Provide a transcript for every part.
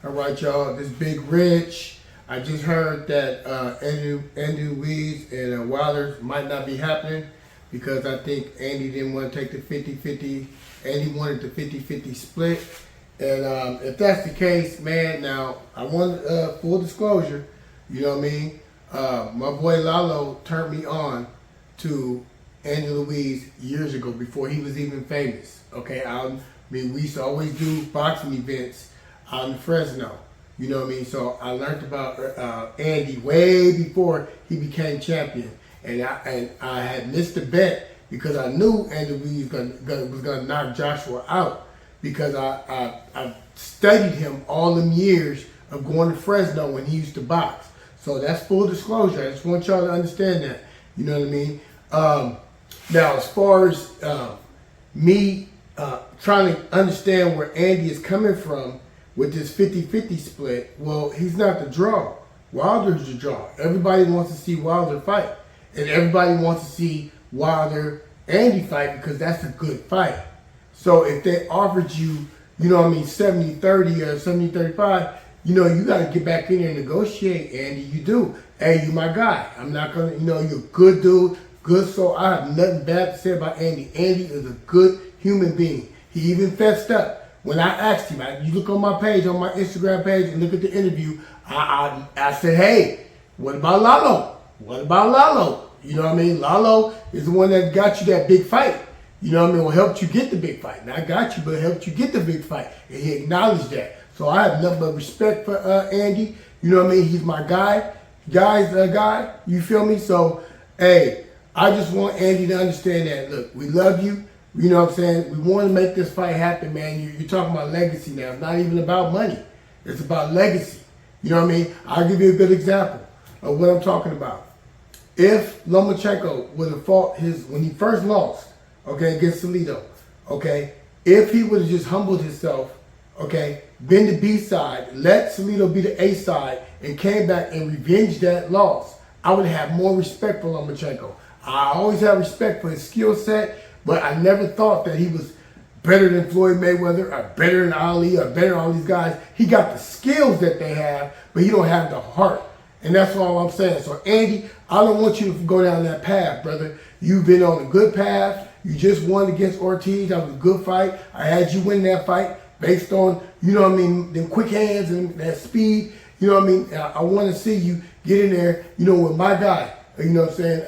All right, y'all. This Big Rich. I just heard that Andyruiz and Wilder might not be happening because I think Andy didn't want to take the 50-50. Andy wanted the 50-50 split. And if that's the case, man, now I want full disclosure. You know what I mean? My boy Lalo turned me on to Andyruiz years ago before he was even famous. Okay, we used to always do boxing events out in Fresno. You know what I mean? So I learned about Andy way before he became champion, and I had missed the bet because I knew Andy was gonna knock Joshua out because I studied him all them years of going to Fresno when he used to box. So that's full disclosure. I just want y'all to understand that. You know what I mean? Now, as far as me trying to understand where Andy is coming from with this 50-50 split, well, he's not the draw. Wilder's the draw. Everybody wants to see Wilder fight. And everybody wants to see Wilder Andy fight because that's a good fight. So if they offered you, you know what I mean, 70-30 or 70-35, you know, you got to get back in there and negotiate, Andy. You do. Hey, you my guy. I'm not going to, you know, you're a good dude, good soul. I have nothing bad to say about Andy. Andy is a good human being. He even fessed up. When I asked him, you look on my page, on my Instagram page, and look at the interview, I said, hey, what about Lalo? What about Lalo? You know what I mean? Lalo is the one that got you that big fight. You know what I mean? Well, helped you get the big fight. Not got you, but helped you get the big fight. And he acknowledged that. So I have nothing but respect for Andy. You know what I mean? He's my guy. Guy's a guy. You feel me? So, hey, I just want Andy to understand that, look, we love you. You know what I'm saying? We want to make this fight happen, man. You're talking about legacy now. It's not even about money. It's about legacy. You know what I mean? I'll give you a good example of what I'm talking about. If Lomachenko would have fought when he first lost, okay, against Salido, okay, if he would have just humbled himself, okay, been the B side, let Salido be the A side, and came back and revenged that loss, I would have more respect for Lomachenko. I always have respect for his skill set, but I never thought that he was better than Floyd Mayweather or better than Ali or better than all these guys. He got the skills that they have, but he don't have the heart. And that's all I'm saying. So, Andy, I don't want you to go down that path, brother. You've been on a good path. You just won against Ortiz. That was a good fight. I had you win that fight based on, you know what I mean, them quick hands and that speed. You know what I mean? I want to see you get in there, you know, with my guy. You know what I'm saying?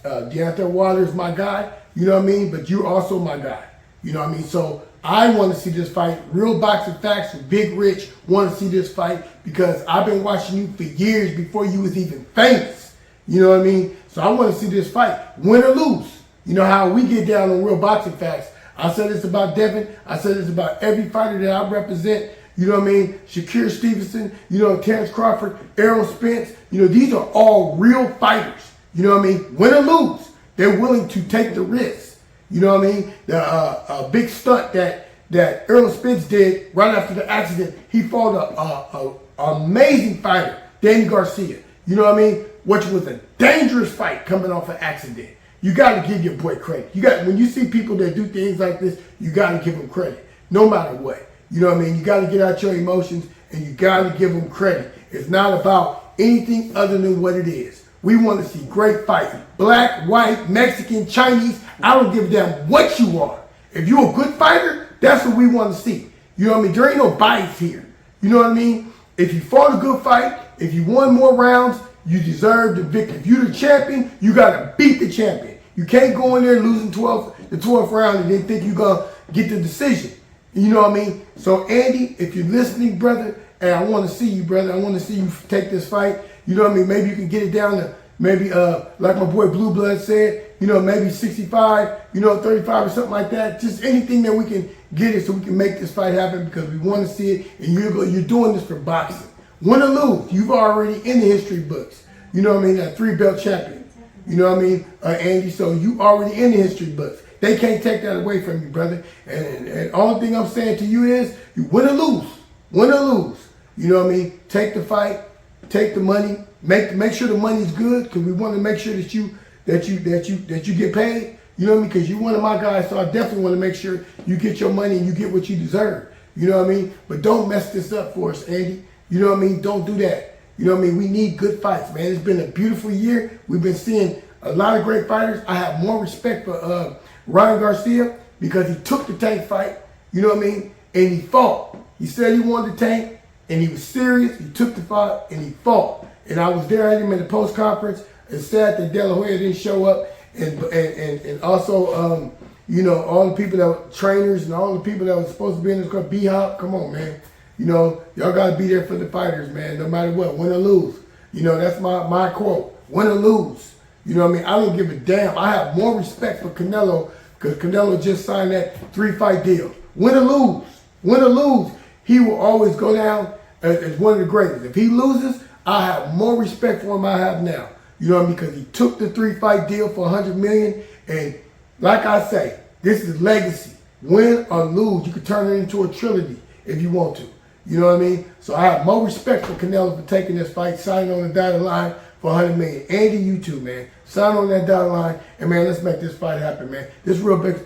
Deontay Wilder is my guy. You know what I mean? But you're also my guy. You know what I mean? So I want to see this fight. Real Boxing Facts with Big Rich want to see this fight because I've been watching you for years before you was even famous. You know what I mean? So I want to see this fight. Win or lose. You know how we get down on Real Boxing Facts. I said this about Devin. I said this about every fighter that I represent. You know what I mean? Shakir Stevenson, you know, Terrence Crawford, Errol Spence. You know, these are all real fighters. You know what I mean? Win or lose. They're willing to take the risk. You know what I mean? The big stunt that Errol Spence did right after the accident, he fought a amazing fighter, Danny Garcia. You know what I mean? Which was a dangerous fight coming off an accident. You got to give your boy credit. When you see people that do things like this, you got to give them credit, no matter what. You know what I mean? You got to get out your emotions and you got to give them credit. It's not about anything other than what it is. We want to see great fights. Black, white, Mexican, Chinese. I don't give a damn what you are. If you're a good fighter, that's what we want to see. You know what I mean? There ain't no bias here. You know what I mean? If you fought a good fight, if you won more rounds, you deserve the victory. If you're the champion, you got to beat the champion. You can't go in there losing the 12th round and then think you're going to get the decision. You know what I mean? So, Andy, if you're listening, brother, and I want to see you, brother, I want to see you take this fight. You know what I mean? Maybe you can get it down to maybe, like my boy Blue Blood said, you know, maybe 65, you know, 35 or something like that. Just anything that we can get it so we can make this fight happen because we want to see it. And you're doing this for boxing. Win or lose, you've already in the history books. You know what I mean? A 3-belt champion. You know what I mean, Andy? So you already in the history books. They can't take that away from you, brother. And only thing I'm saying to you is you win or lose. Win or lose. You know what I mean? Take the fight. Take the money, make sure the money's good because we want to make sure that you get paid. You know what I mean? Because you're one of my guys, so I definitely want to make sure you get your money and you get what you deserve. You know what I mean? But don't mess this up for us, Andy. You know what I mean? Don't do that. You know what I mean? We need good fights, man. It's been a beautiful year. We've been seeing a lot of great fighters. I have more respect for Ryan Garcia because he took the Tank fight, you know what I mean? And he fought. He said he wanted the Tank, and he was serious. He took the fight, and he fought. And I was there at him in the post-conference. It's sad that De La Hoya didn't show up. And also, you know, all the people that were trainers and all the people that were supposed to be in this club, B-Hop, come on, man. You know, y'all got to be there for the fighters, man, no matter what, win or lose. You know, that's my quote, win or lose. You know what I mean? I don't give a damn. I have more respect for Canelo because Canelo just signed that 3-fight deal. Win or lose, he will always go down as one of the greatest. If he loses, I have more respect for him than I have now. You know what I mean? Because he took the 3-fight deal for $100 million, and like I say, this is legacy. Win or lose, you can turn it into a trilogy if you want to. You know what I mean? So I have more respect for Canelo for taking this fight, signing on the dotted line for $100 million. Andy, you too, man. Sign on that dotted line, and man, let's make this fight happen, man. This real big.